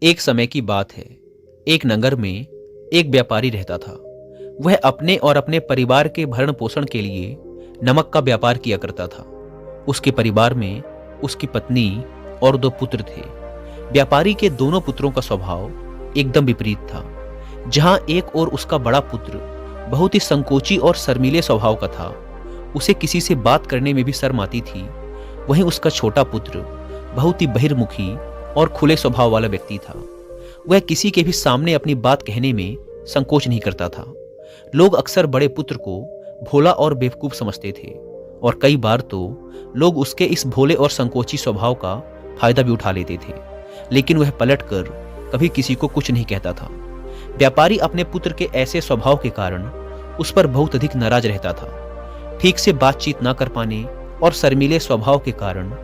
एक समय की बात है। एक नगर में एक व्यापारी रहता था। वह अपने और अपने परिवार के भरण पोषण के लिए नमक का व्यापार किया करता था। उसके परिवार में उसकी पत्नी और 2 पुत्र थे। व्यापारी के दोनों पुत्रों का स्वभाव एकदम विपरीत था। जहां एक और उसका बड़ा पुत्र बहुत ही संकोची और शर्मीले स्वभाव का था, उसे किसी से बात करने में भी शर्म आती थी, वहीं उसका छोटा पुत्र बहुत ही बहिर्मुखी और खुले स्वभाव वाला व्यक्ति था। वह किसी के भी सामने अपनी बात कहने में संकोच नहीं करता था। लोग अक्सर बड़े पुत्र को भोला और बेवकूफ समझते थे और कई बार तो लोग उसके इस भोले और संकोची स्वभाव का फायदा भी उठा लेते थे, लेकिन वह पलटकर कभी किसी को कुछ नहीं कहता था। व्यापारी अपने पुत्र के ऐसे स्वभाव के कारण उस पर बहुत अधिक नाराज रहता था। ठीक से बातचीत ना कर पाने और शर्मीले स्वभाव के कारण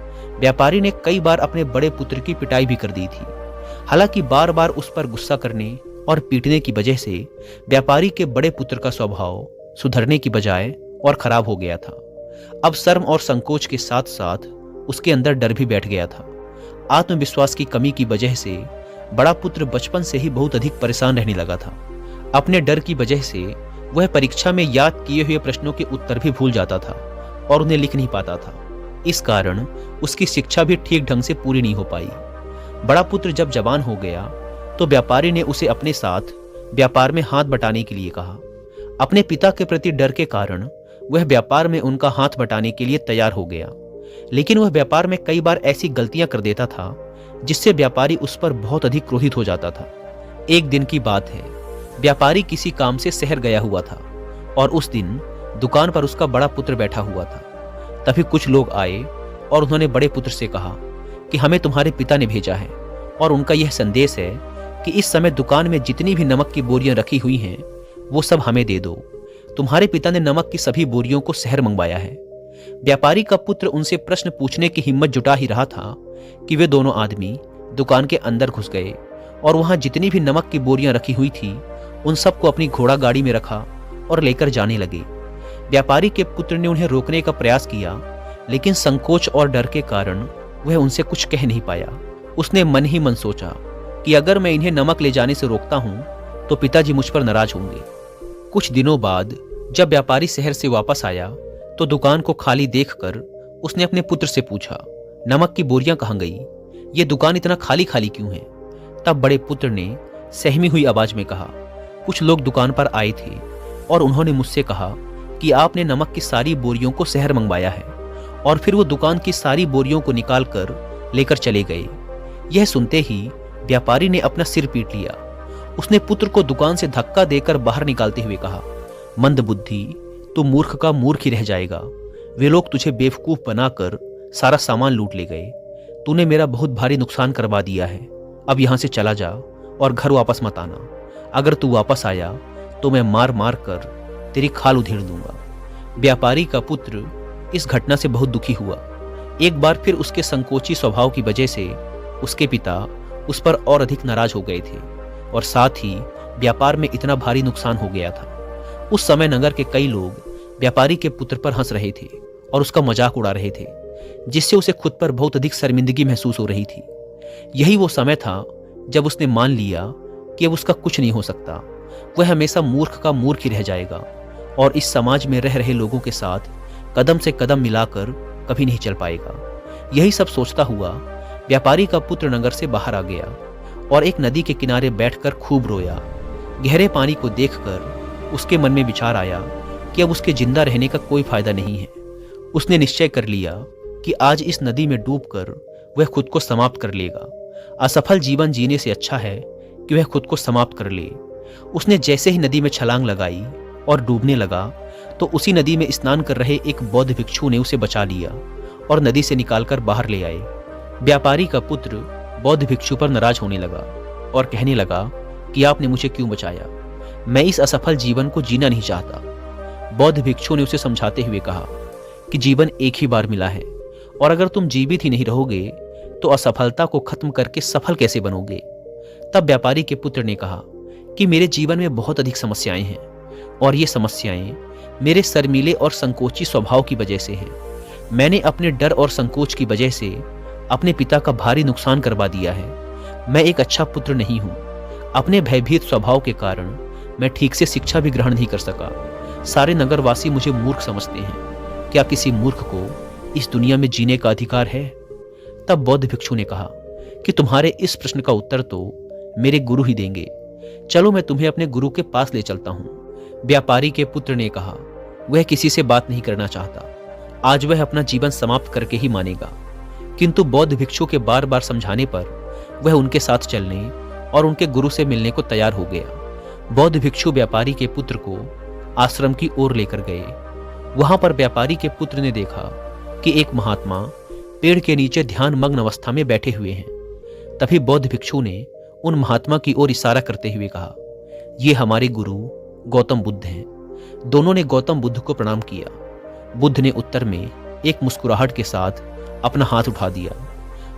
व्यापारी ने कई बार अपने बड़े पुत्र की पिटाई भी कर दी थी। हालांकि बार बार उस पर गुस्सा करने और पीटने की वजह से व्यापारी के बड़े पुत्र का स्वभाव सुधरने की बजाय और खराब हो गया था। अब शर्म और संकोच के साथ साथ उसके अंदर डर भी बैठ गया था। आत्मविश्वास की कमी की वजह से बड़ा पुत्र बचपन से ही बहुत अधिक परेशान रहने लगा था। अपने डर की वजह से वह परीक्षा में याद किए हुए प्रश्नों के उत्तर भी भूल जाता था और उन्हें लिख नहीं पाता था। इस कारण उसकी शिक्षा भी ठीक ढंग से पूरी नहीं हो पाई। बड़ा पुत्र जब जवान हो गया तो व्यापारी ने उसे अपने साथ व्यापार में हाथ बटाने के लिए कहा। अपने पिता के प्रति डर के कारण वह व्यापार में उनका हाथ बटाने के लिए तैयार हो गया, लेकिन वह व्यापार में कई बार ऐसी गलतियां कर देता था जिससे व्यापारी उस पर बहुत अधिक क्रोधित हो जाता था। एक दिन की बात है, व्यापारी किसी काम से शहर गया हुआ था और उस दिन दुकान पर उसका बड़ा पुत्र बैठा हुआ था। तभी कुछ लोग आए और उन्होंने बड़े पुत्र से कहा कि हमें तुम्हारे पिता ने भेजा है और उनका यह संदेश है कि इस समय दुकान में जितनी भी नमक की बोरियां रखी हुई हैं वो सब हमें दे दो। तुम्हारे पिता ने नमक की सभी बोरियों को शहर मंगवाया है। व्यापारी का पुत्र उनसे प्रश्न पूछने की हिम्मत जुटा ही रहा था कि वे दोनों आदमी दुकान के अंदर घुस गए और वहां जितनी भी नमक की बोरियां रखी हुई थी उन सबको अपनी घोड़ा गाड़ी में रखा और लेकर जाने लगे। व्यापारी के पुत्र ने उन्हें रोकने का प्रयास किया, लेकिन संकोच और डर के कारण वह उनसे कुछ कह नहीं पाया। उसने मन ही मन सोचा कि अगर मैं इन्हें नमक ले जाने से रोकता हूं तो पिताजी मुझ पर नाराज होंगे। कुछ दिनों बाद जब व्यापारी शहर से वापस आया तो दुकान को खाली देखकर उसने अपने पुत्र से पूछा, नमक की बोरियां कहाँ गई? ये दुकान इतना खाली खाली क्यों है? तब बड़े पुत्र ने सहमी हुई आवाज में कहा, कुछ लोग दुकान पर आए थे और उन्होंने मुझसे कहा कि आपने नमक की सारी बोरियों को शहर मंगवाया है, और फिर वो दुकान की सारी बोरियों को निकाल कर लेकर चले गए। यह सुनते ही व्यापारी ने अपना सिर पीट लिया। उसने पुत्र को दुकान से धक्का देकर बाहर निकालते हुए कहा, मंदबुद्धि, तू मूर्ख का मूर्ख ही रह जाएगा। वे लोग तुझे बेवकूफ बनाकर सारा सामान लूट ले गए। तूने मेरा बहुत भारी नुकसान करवा दिया है। अब यहां से चला जा और घर वापस मत आना। अगर तू वापस आया तो मैं मार मार कर तेरी खाल उधेड़ दूंगा। व्यापारी का पुत्र इस घटना से बहुत दुखी हुआ। एक बार फिर उसके संकोची स्वभाव की वजह से उसके पिता उस पर और अधिक नाराज हो गए थे और साथ ही व्यापार में इतना भारी नुकसान हो गया था। उस समय नगर के कई लोग व्यापारी के पुत्र पर हंस रहे थे और उसका मजाक उड़ा रहे थे, जिससे उसे खुद पर बहुत अधिक शर्मिंदगी महसूस हो रही थी। यही वो समय था जब उसने मान लिया कि अब उसका कुछ नहीं हो सकता। वह हमेशा मूर्ख का मूर्ख ही रह जाएगा और इस समाज में रह रहे लोगों के साथ कदम से कदम मिलाकर कभी नहीं चल पाएगा। यही सब सोचता हुआ व्यापारी का पुत्र नगर से बाहर आ गया और एक नदी के किनारे बैठकर खूब रोया। गहरे पानी को देखकर उसके मन में विचार आया कि अब उसके जिंदा रहने का कोई फायदा नहीं है। उसने निश्चय कर लिया कि आज इस नदी में डूबकर वह खुद को समाप्त कर लेगा। असफल जीवन जीने से अच्छा है कि वह खुद को समाप्त कर ले। उसने जैसे ही नदी में छलांग लगाई और डूबने लगा तो उसी नदी में स्नान कर रहे एक बौद्ध भिक्षु ने उसे बचा लिया और नदी से निकालकर बाहर ले आए। व्यापारी का पुत्र बौद्ध भिक्षु पर नाराज होने लगा और कहने लगा कि आपने मुझे क्यों बचाया? मैं इस असफल जीवन को जीना नहीं चाहता। बौद्ध भिक्षु ने उसे समझाते हुए कहा कि जीवन एक ही बार मिला है और अगर तुम जीवित ही नहीं रहोगे तो असफलता को खत्म करके सफल कैसे बनोगे? तब व्यापारी के पुत्र ने कहा कि मेरे जीवन में बहुत अधिक समस्याएं हैं और ये समस्याएं मेरे शर्मीले और संकोची स्वभाव की वजह से है। मैंने अपने डर और संकोच की वजह से अपने पिता का भारी नुकसान करवा दिया है। मैं एक अच्छा पुत्र नहीं हूँ। अपने भयभीत स्वभाव के कारण मैं ठीक से शिक्षा भी ग्रहण नहीं कर सका। सारे नगरवासी मुझे मूर्ख समझते हैं। क्या किसी मूर्ख को इस दुनिया में जीने का अधिकार है? तब बौद्ध भिक्षु ने कहा कि तुम्हारे इस प्रश्न का उत्तर तो मेरे गुरु ही देंगे। चलो मैं तुम्हें अपने गुरु के पास ले चलता हूँ। व्यापारी के पुत्र ने कहा। वह किसी से बात नहीं करना चाहता। आज वह अपना जीवन समाप्त करके ही मानेगा। किंतु बौद्ध भिक्षु के बार बार समझाने पर वह उनके साथ चलने और उनके गुरु से मिलने को तैयार हो गया। बौद्ध भिक्षु व्यापारी के पुत्र को आश्रम की ओर लेकर गए। वहां पर व्यापारी के पुत्र ने देखा कि एक महात्मा पेड़ के नीचे ध्यान मग्न अवस्था में बैठे हुए हैं। तभी बौद्ध भिक्षु ने उन महात्मा की ओर इशारा करते हुए कहा, ये हमारे गुरु गौतम बुद्ध हैं। दोनों ने गौतम बुद्ध को प्रणाम किया। बुद्ध ने उत्तर में एक मुस्कुराहट के साथ अपना हाथ उठा दिया।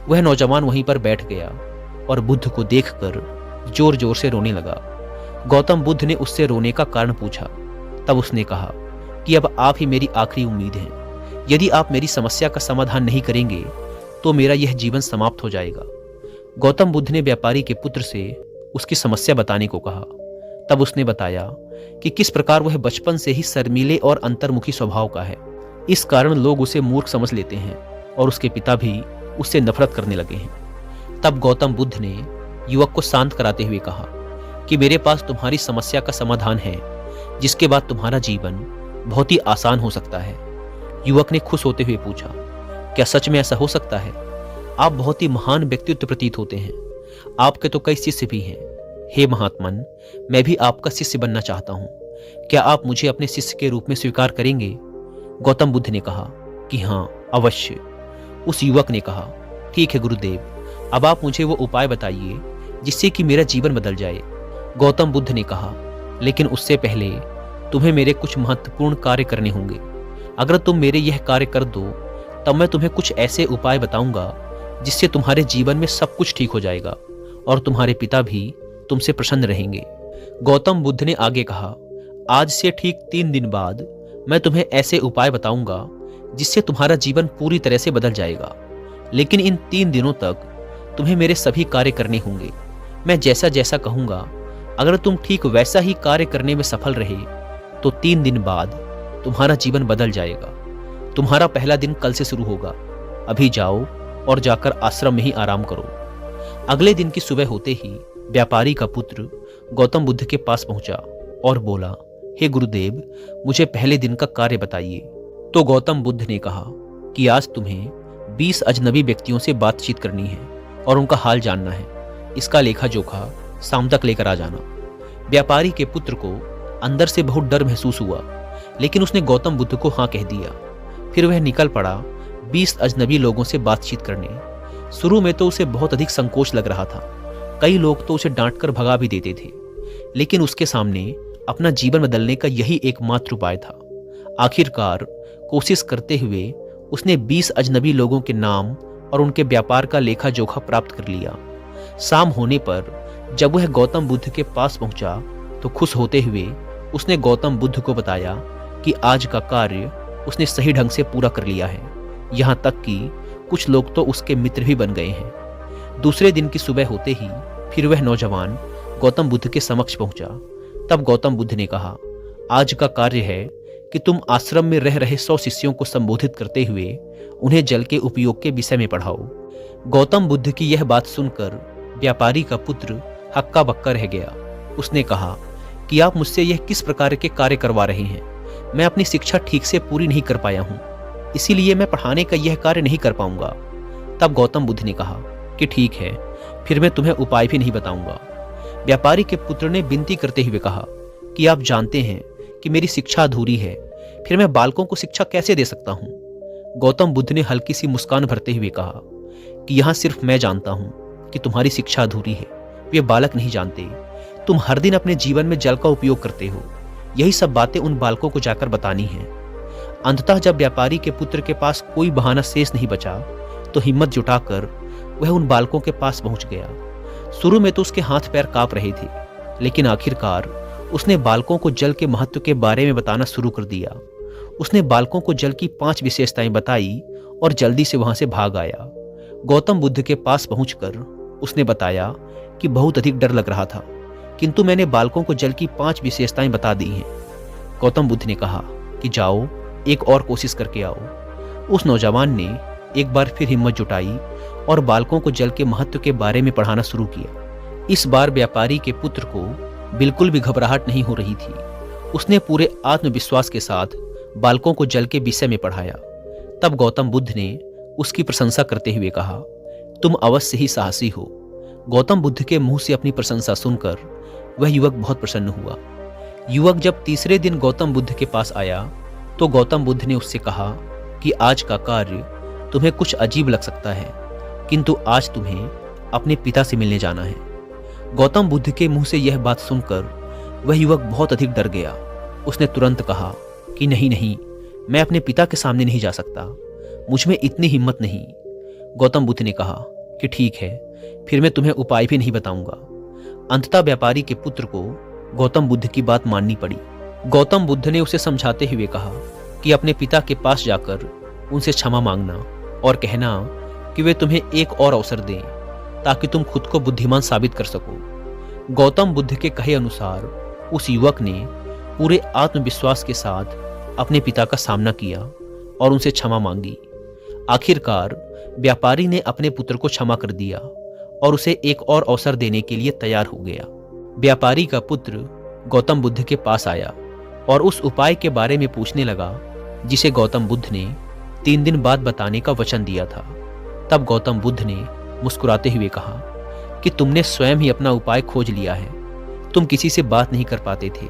वह नौजवान वहीं पर बैठ गया और बुद्ध को देखकर जोर जोर से रोने लगा। गौतम बुद्ध ने उससे रोने का कारण पूछा। तब उसने कहा कि अब आप ही मेरी आखिरी उम्मीद हैं। यदि आप मेरी समस्या का समाधान नहीं करेंगे तो मेरा यह जीवन समाप्त हो जाएगा। गौतम बुद्ध ने व्यापारी के पुत्र से उसकी समस्या बताने को कहा। तब उसने बताया कि किस प्रकार वह बचपन से ही शर्मीले और अंतर्मुखी स्वभाव का है। इस कारण लोग उसे मूर्ख समझ लेते हैं और उसके पिता भी उससे नफरत करने लगे हैं। तब गौतम बुद्ध ने युवक को शांत कराते हुए कहा कि मेरे पास तुम्हारी समस्या का समाधान है, जिसके बाद तुम्हारा जीवन बहुत ही आसान हो सकता है। युवक ने खुश होते हुए पूछा, क्या सच में ऐसा हो सकता है? आप बहुत ही महान व्यक्तित्व प्रतीत होते हैं। आपके तो कई शिष्य भी हैं। हे महात्मन, मैं भी आपका शिष्य बनना चाहता हूँ। क्या आप मुझे अपने शिष्य के रूप में स्वीकार करेंगे? गौतम बुद्ध ने कहा कि हाँ, अवश्य। उस युवक ने कहा, ठीक है गुरुदेव, अब आप मुझे वो उपाय बताइए जिससे कि मेरा जीवन बदल जाए। गौतम बुद्ध ने कहा, लेकिन उससे पहले तुम्हें मेरे कुछ महत्वपूर्ण कार्य करने होंगे। अगर तुम मेरे यह कार्य कर दो तब मैं तुम्हें कुछ ऐसे उपाय बताऊंगा जिससे तुम्हारे जीवन में सब कुछ ठीक हो जाएगा और तुम्हारे पिता भी तुमसे प्रसन्न रहेंगे। गौतम बुद्ध ने आगे कहा, आज से ठीक 3 दिन बाद मैं तुम्हें ऐसे उपाय बताऊंगा जिससे तुम्हारा जीवन पूरी तरह से बदल जाएगा। लेकिन इन 3 दिनों तक तुम्हें मेरे सभी कार्य करने होंगे। मैं जैसा जैसा कहूंगा, अगर तुम ठीक वैसा ही कार्य करने में सफल रहे तो 3 दिन बाद तुम्हारा जीवन बदल जाएगा। तुम्हारा पहला दिन कल से शुरू होगा। अभी जाओ और जाकर आश्रम में ही आराम करो। अगले दिन की सुबह होते ही व्यापारी का पुत्र गौतम बुद्ध के पास पहुंचा और बोला, हे गुरुदेव, मुझे पहले दिन का कार्य बताइए। तो गौतम बुद्ध ने कहा कि आज तुम्हें 20 अजनबी व्यक्तियों से बातचीत करनी है और उनका हाल जानना है। इसका लेखा जोखा शाम तक लेकर आ जाना। व्यापारी के पुत्र को अंदर से बहुत डर महसूस हुआ, लेकिन उसने गौतम बुद्ध को हाँ कह दिया। फिर वह निकल पड़ा 20 अजनबी लोगों से बातचीत करने। शुरू में तो उसे बहुत अधिक संकोच लग रहा था। कई लोग तो उसे डांटकर भगा भी देते थे, लेकिन उसके सामने अपना जीवन बदलने का यही एकमात्र उपाय था। आखिरकार कोशिश करते हुए उसने 20 अजनबी लोगों के नाम और उनके व्यापार का लेखा जोखा प्राप्त कर लिया। शाम होने पर जब वह गौतम बुद्ध के पास पहुंचा तो खुश होते हुए उसने गौतम बुद्ध को बताया कि आज का कार्य उसने सही ढंग से पूरा कर लिया है। यहाँ तक कि कुछ लोग तो उसके मित्र भी बन गए हैं। दूसरे दिन की सुबह होते ही फिर वह नौजवान गौतम बुद्ध के समक्ष पहुंचा। तब गौतम बुद्ध ने कहा, आज का कार्य है कि तुम आश्रम में रह रहे 100 शिष्यों को संबोधित करते हुए उन्हें जल के उपयोग के विषय में पढ़ाओ। गौतम बुद्ध की यह बात सुनकर व्यापारी का पुत्र हक्का बक्का रह गया। उसने कहा कि आप मुझसे यह किस प्रकार के कार्य करवा रहे हैं? मैं अपनी शिक्षा ठीक से पूरी नहीं कर पाया हूँ, इसीलिए मैं पढ़ाने का यह कार्य नहीं कर पाऊंगा। तब गौतम बुद्ध ने कहा कि ठीक है, फिर मैं तुम्हें उपाय भी नहीं बताऊंगा। व्यापारी के पुत्र ने विनती करते हुए कहा कि आप जानते हैं कि मेरी शिक्षा अधूरी है, फिर मैं बालकों को शिक्षा कैसे दे सकता हूँ? गौतम बुद्ध ने हल्की सी मुस्कान भरते हुए कहा कि यहाँ सिर्फ मैं जानता हूँ कि तुम्हारी शिक्षा अधूरी है, वे बालक नहीं जानते। तुम हर दिन अपने जीवन में जल का उपयोग करते हो, यही सब बातें उन बालकों को जाकर बतानी हैं। अंततः जब व्यापारी के पुत्र के पास कोई बहाना शेष नहीं बचा तो हिम्मत जुटाकर वह उन बालकों के पास पहुंच गया। शुरू में तो उसके हाथ पैर कांप रहे थे, लेकिन आखिरकार उसने बालकों को जल के महत्व के बारे में बताना शुरू कर दिया। उसने बालकों को जल की 5 विशेषताएं बताई और जल्दी से वहां से भाग आया। गौतम बुद्ध के पास पहुंचकर उसने बताया कि बहुत अधिक डर लग रहा था, किंतु मैंने बालकों को जल की 5 विशेषताएं बता दी हैं। गौतम बुद्ध ने कहा कि जाओ, एक और कोशिश करके आओ। उस नौजवान ने एक बार फिर हिम्मत जुटाई और बालकों को जल के महत्व के बारे में पढ़ाना शुरू किया। इस बार व्यापारी के पुत्र को बिल्कुल भी घबराहट नहीं हो रही थी। उसने पूरे आत्मविश्वास के साथ बालकों को जल के विषय में पढ़ाया। तब गौतम बुद्ध ने उसकी प्रशंसा करते हुए कहा, तुम अवश्य ही साहसी हो। गौतम बुद्ध के मुंह से अपनी प्रशंसा सुनकर वह युवक बहुत प्रसन्न हुआ। युवक जब तीसरे दिन गौतम बुद्ध के पास आया तो गौतम बुद्ध ने उससे कहा कि आज का कार्य तुम्हें कुछ अजीब लग सकता है, किंतु आज तुम्हें अपने पिता से मिलने जाना है। गौतम बुद्ध के मुंह से यह बात सुनकर वह युवक बहुत अधिक डर गया। उसने तुरंत कहा कि नहीं नहीं, मैं अपने पिता के सामने नहीं जा सकता, मुझ में इतनी हिम्मत नहीं। गौतम बुद्ध ने कहा कि ठीक है, फिर मैं तुम्हें उपाय भी नहीं बताऊंगा। अंततः व्यापारी के पुत्र को गौतम बुद्ध की बात माननी पड़ी। गौतम बुद्ध ने उसे समझाते हुए कहा कि अपने पिता के पास जाकर उनसे क्षमा मांगना और कहना कि वे तुम्हें एक और अवसर दें ताकि तुम खुद को बुद्धिमान साबित कर सको। गौतम बुद्ध के कहे अनुसार उस युवक ने पूरे आत्मविश्वास के साथ अपने पिता का सामना किया और उनसे क्षमा मांगी। आखिरकार व्यापारी ने अपने पुत्र को क्षमा कर दिया और उसे एक और अवसर देने के लिए तैयार हो गया। व्यापारी का पुत्र गौतम बुद्ध के पास आया और उस उपाय के बारे में पूछने लगा जिसे गौतम बुद्ध ने 3 दिन बाद बताने का वचन दिया था। तब गौतम बुद्ध ने मुस्कुराते हुए कहा कि तुमने स्वयं ही अपना उपाय खोज लिया है। तुम किसी से बात नहीं कर पाते थे,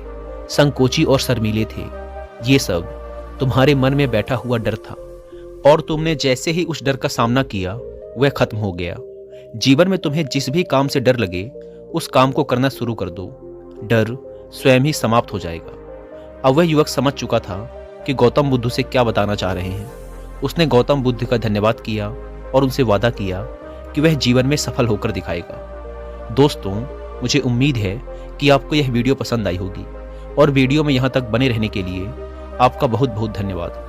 संकोची और शर्मीले थे। ये सब तुम्हारे मन में बैठा हुआ डर था और तुमने जैसे ही उस डर का सामना किया वह खत्म हो गया। जीवन में तुम्हें जिस भी काम से डर लगे उस काम को करना शुरू कर दो, डर स्वयं ही समाप्त हो जाएगा। अब वह युवक समझ चुका था कि गौतम बुद्ध से क्या बताना चाह रहे हैं। उसने गौतम बुद्ध का धन्यवाद किया और उनसे वादा किया कि वह जीवन में सफल होकर दिखाएगा। दोस्तों, मुझे उम्मीद है कि आपको यह वीडियो पसंद आई होगी और वीडियो में यहाँ तक बने रहने के लिए आपका बहुत बहुत धन्यवाद।